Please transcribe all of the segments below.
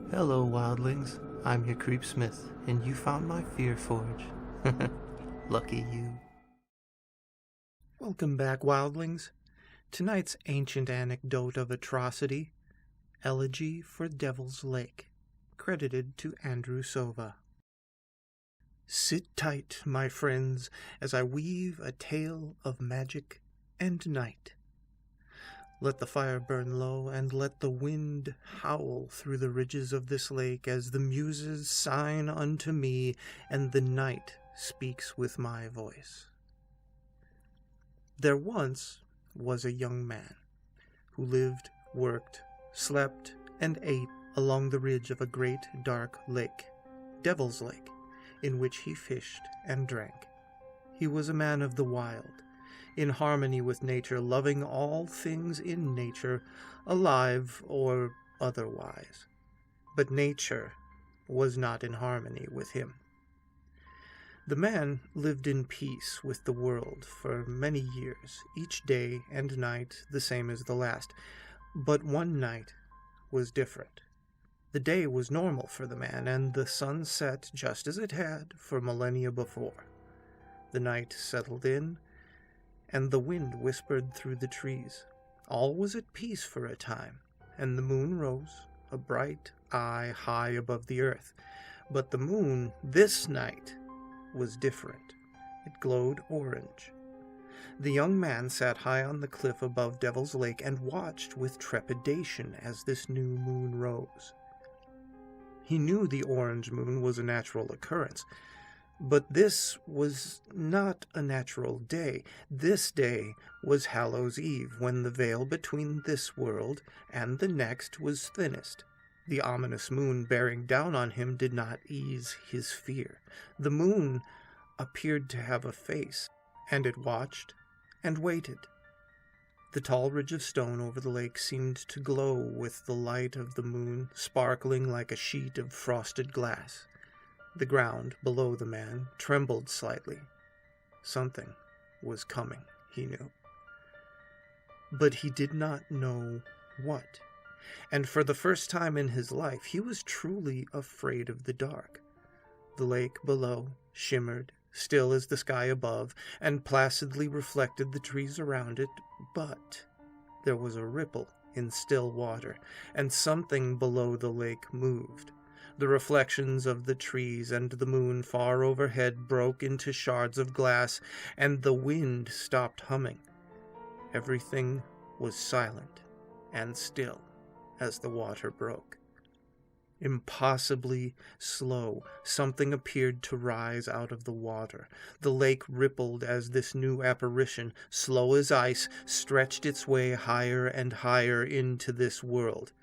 Hello, wildlings. I'm your Creepsmith, and you found my Fear Forge. Lucky you. Welcome back, wildlings. Tonight's ancient anecdote of atrocity, Elegy for Devil's Lake, credited to Andrew Sova. Sit tight, my friends, as I weave a tale of magic and night. Let the fire burn low, and let the wind howl through the ridges of this lake as the muses sign unto me, and the night speaks with my voice. There once was a young man who lived, worked, slept, and ate along the ridge of a great dark lake, Devil's Lake, in which he fished and drank. He was a man of the wild, in harmony with nature, loving all things in nature, alive or otherwise. But nature was not in harmony with him. The man lived in peace with the world for many years, each day and night the same as the last. But one night was different. The day was normal for the man, and the sun set just as it had for millennia before. The night settled in, and the wind whispered through the trees. All was at peace for a time, and the moon rose, a bright eye high above the earth. But the moon this night was different. It glowed orange. The young man sat high on the cliff above Devil's Lake and watched with trepidation as this new moon rose. He knew the orange moon was a natural occurrence, but this was not a natural day. This day was Hallows Eve, when the veil between this world and the next was thinnest. The ominous moon bearing down on him did not ease his fear. The moon appeared to have a face, and it watched and waited. The tall ridge of stone over the lake seemed to glow with the light of the moon, sparkling like a sheet of frosted glass. The ground below the man trembled slightly. Something was coming, he knew. But he did not know what. And for the first time in his life, he was truly afraid of the dark. The lake below shimmered, still as the sky above, and placidly reflected the trees around it, but there was a ripple in still water, and something below the lake moved. The reflections of the trees and the moon far overhead broke into shards of glass, and the wind stopped humming. Everything was silent and still as the water broke. Impossibly slow, something appeared to rise out of the water. The lake rippled as this new apparition, slow as ice, stretched its way higher and higher into this world.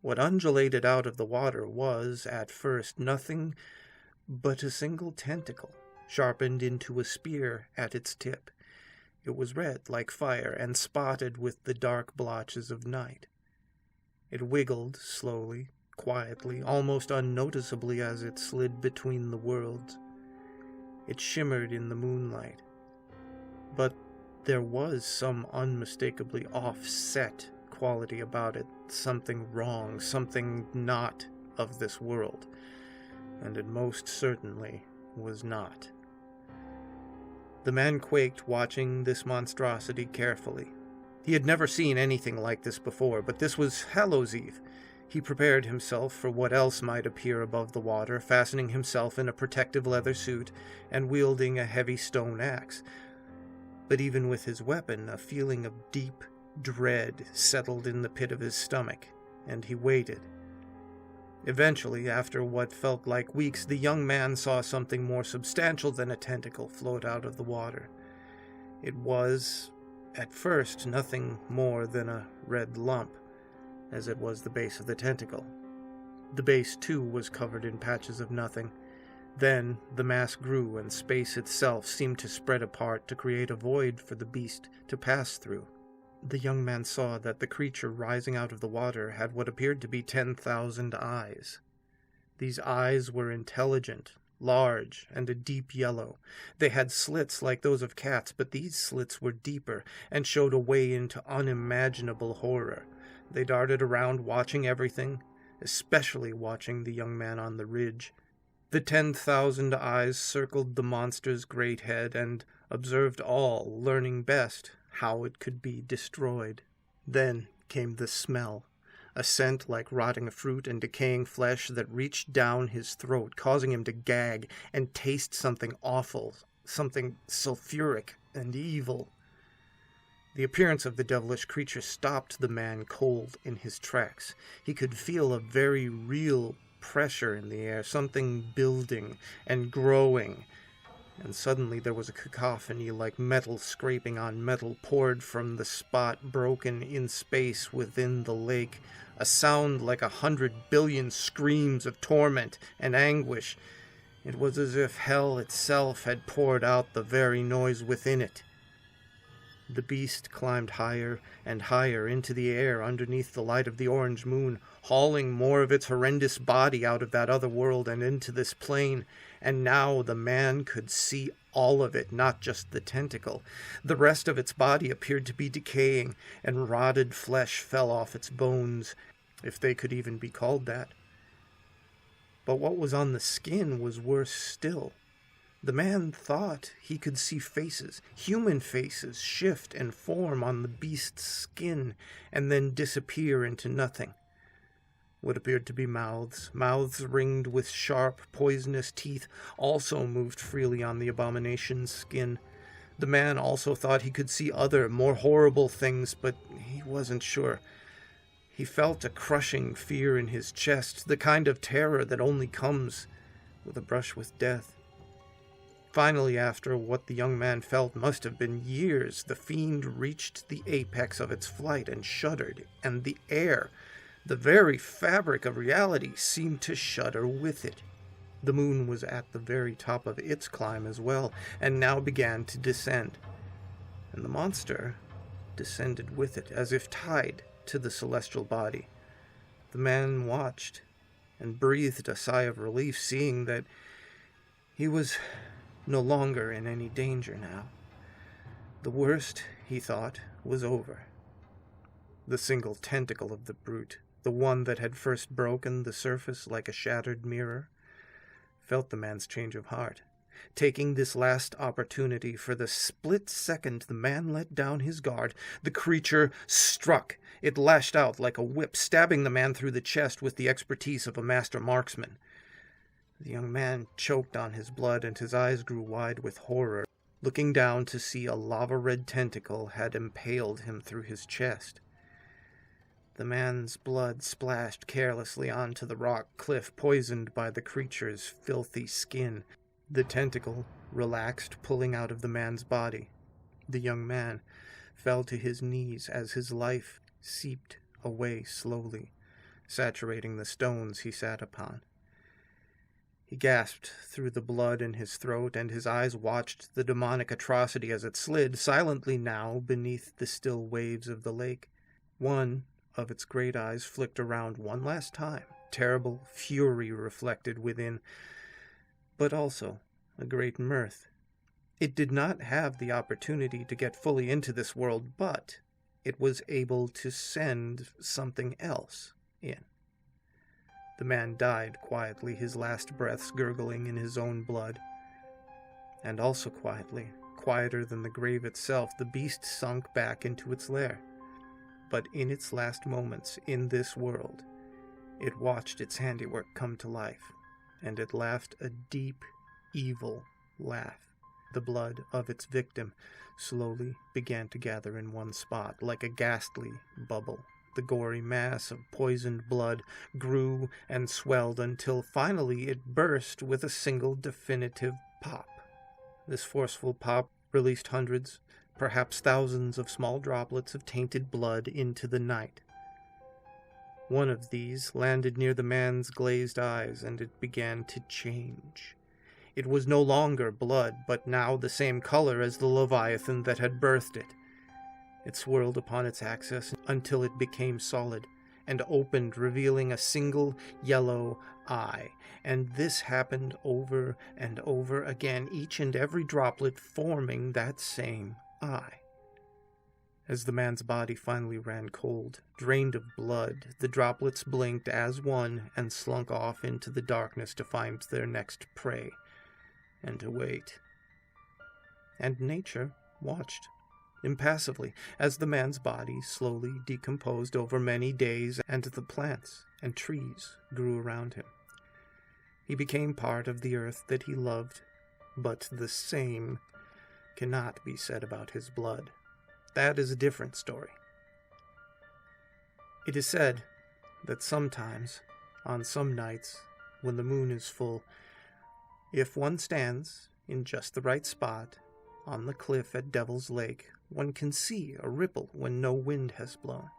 What undulated out of the water was, at first, nothing but a single tentacle, sharpened into a spear at its tip. It was red like fire and spotted with the dark blotches of night. It wiggled slowly, quietly, almost unnoticeably as it slid between the worlds. It shimmered in the moonlight. But there was some unmistakably offset quality about it, something wrong, something not of this world, and it most certainly was not. The man quaked, watching this monstrosity carefully. He had never seen anything like this before, but this was Hallows Eve. He prepared himself for what else might appear above the water, fastening himself in a protective leather suit and wielding a heavy stone axe. But even with his weapon, a feeling of deep dread settled in the pit of his stomach, and he waited. Eventually, after what felt like weeks, the young man saw something more substantial than a tentacle float out of the water. It was, at first, nothing more than a red lump, as it was the base of the tentacle. The base, too, was covered in patches of nothing. Then the mass grew, and space itself seemed to spread apart to create a void for the beast to pass through. The young man saw that the creature rising out of the water had what appeared to be 10,000 eyes. These eyes were intelligent, large, and a deep yellow. They had slits like those of cats, but these slits were deeper and showed a way into unimaginable horror. They darted around, watching everything. especially watching the young man on the ridge. The 10,000 eyes circled the monster's great head and observed all, learning best how it could be destroyed. Then came the smell, a scent like rotting fruit and decaying flesh that reached down his throat, causing him to gag and taste something awful, something sulfuric and evil. The appearance of the devilish creature stopped the man cold in his tracks. He could feel a very real pressure in the air, something building and growing, and suddenly there was a cacophony like metal scraping on metal poured from the spot broken in space within the lake, a sound like 100 billion screams of torment and anguish. It was as if hell itself had poured out the very noise within it. The beast climbed higher and higher into the air underneath the light of the orange moon, hauling more of its horrendous body out of that other world and into this plane, and now the man could see all of it, not just the tentacle. The rest of its body appeared to be decaying, and rotted flesh fell off its bones, if they could even be called that. But what was on the skin was worse still. The man thought he could see faces, human faces, shift and form on the beast's skin and then disappear into nothing. What appeared to be mouths ringed with sharp, poisonous teeth, also moved freely on the abomination's skin. The man also thought he could see other, more horrible things, but he wasn't sure. He felt a crushing fear in his chest, the kind of terror that only comes with a brush with death. Finally, after what the young man felt must have been years, the fiend reached the apex of its flight and shuddered, and the air, the very fabric of reality, seemed to shudder with it. The moon was at the very top of its climb as well, and now began to descend. And the monster descended with it, as if tied to the celestial body. The man watched and breathed a sigh of relief, seeing that he was no longer in any danger now. The worst, he thought, was over. The single tentacle of the brute, the one that had first broken the surface like a shattered mirror, felt the man's change of heart. Taking this last opportunity, for the split second the man let down his guard, the creature struck. It lashed out like a whip, stabbing the man through the chest with the expertise of a master marksman. The young man choked on his blood, and his eyes grew wide with horror, looking down to see a lava-red tentacle had impaled him through his chest. The man's blood splashed carelessly onto the rock cliff, poisoned by the creature's filthy skin. The tentacle relaxed, pulling out of the man's body. The young man fell to his knees as his life seeped away slowly, saturating the stones he sat upon. He gasped through the blood in his throat, and his eyes watched the demonic atrocity as it slid, silently now, beneath the still waves of the lake. One of its great eyes flicked around one last time, terrible fury reflected within, but also a great mirth. It did not have the opportunity to get fully into this world, but it was able to send something else in. The man died quietly, his last breaths gurgling in his own blood. And also quietly, quieter than the grave itself, the beast sunk back into its lair. But in its last moments in this world, it watched its handiwork come to life, and it laughed a deep, evil laugh. The blood of its victim slowly began to gather in one spot, like a ghastly bubble. The gory mass of poisoned blood grew and swelled until finally it burst with a single definitive pop. This forceful pop released hundreds, perhaps thousands of small droplets of tainted blood into the night. One of these landed near the man's glazed eyes, and it began to change. It was no longer blood, but now the same color as the Leviathan that had birthed it. It swirled upon its axis until it became solid and opened, revealing a single yellow eye. And this happened over and over again, each and every droplet forming that same eye. As the man's body finally ran cold, drained of blood, the droplets blinked as one and slunk off into the darkness to find their next prey, and to wait. And nature watched, impassively, as the man's body slowly decomposed over many days, and the plants and trees grew around him. He became part of the earth that he loved, but the same cannot be said about his blood. That is a different story. It is said that sometimes, on some nights, when the moon is full, if one stands in just the right spot on the cliff at Devil's Lake, one can see a ripple when no wind has blown.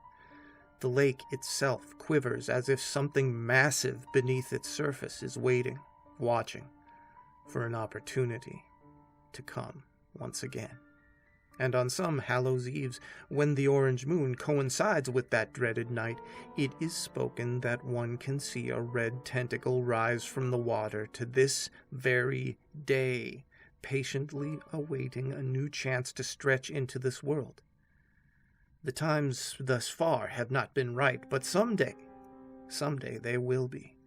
The lake itself quivers as if something massive beneath its surface is waiting, watching for an opportunity to come once again. And on some Hallows Eves, when the orange moon coincides with that dreaded night, it is spoken that one can see a red tentacle rise from the water to this very day, patiently awaiting a new chance to stretch into this world. The times thus far have not been right, but someday they will be.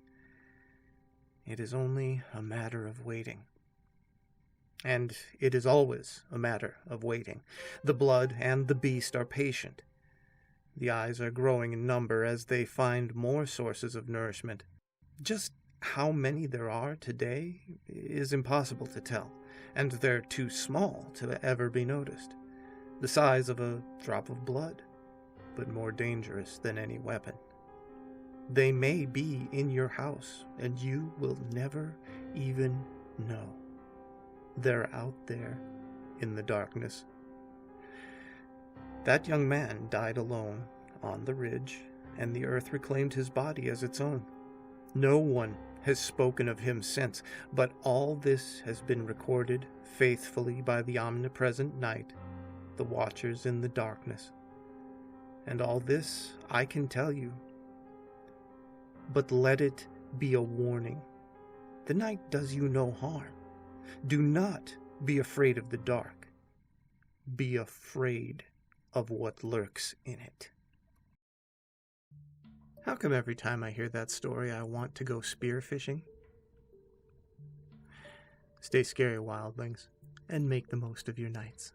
It is only a matter of waiting. And it is always a matter of waiting. The blood and the beast are patient. The eyes are growing in number as they find more sources of nourishment. Just how many there are today is impossible to tell, and they're too small to ever be noticed. The size of a drop of blood, but more dangerous than any weapon. They may be in your house, and you will never even know. They're out there in the darkness. That young man died alone on the ridge, and the earth reclaimed his body as its own. No one has spoken of him since, but all this has been recorded faithfully by the omnipresent night, the watchers in the darkness. And all this I can tell you. But let it be a warning. The night does you no harm. Do not be afraid of the dark. Be afraid of what lurks in it. How come every time I hear that story I want to go spearfishing? Stay scary, wildlings, and make the most of your nights.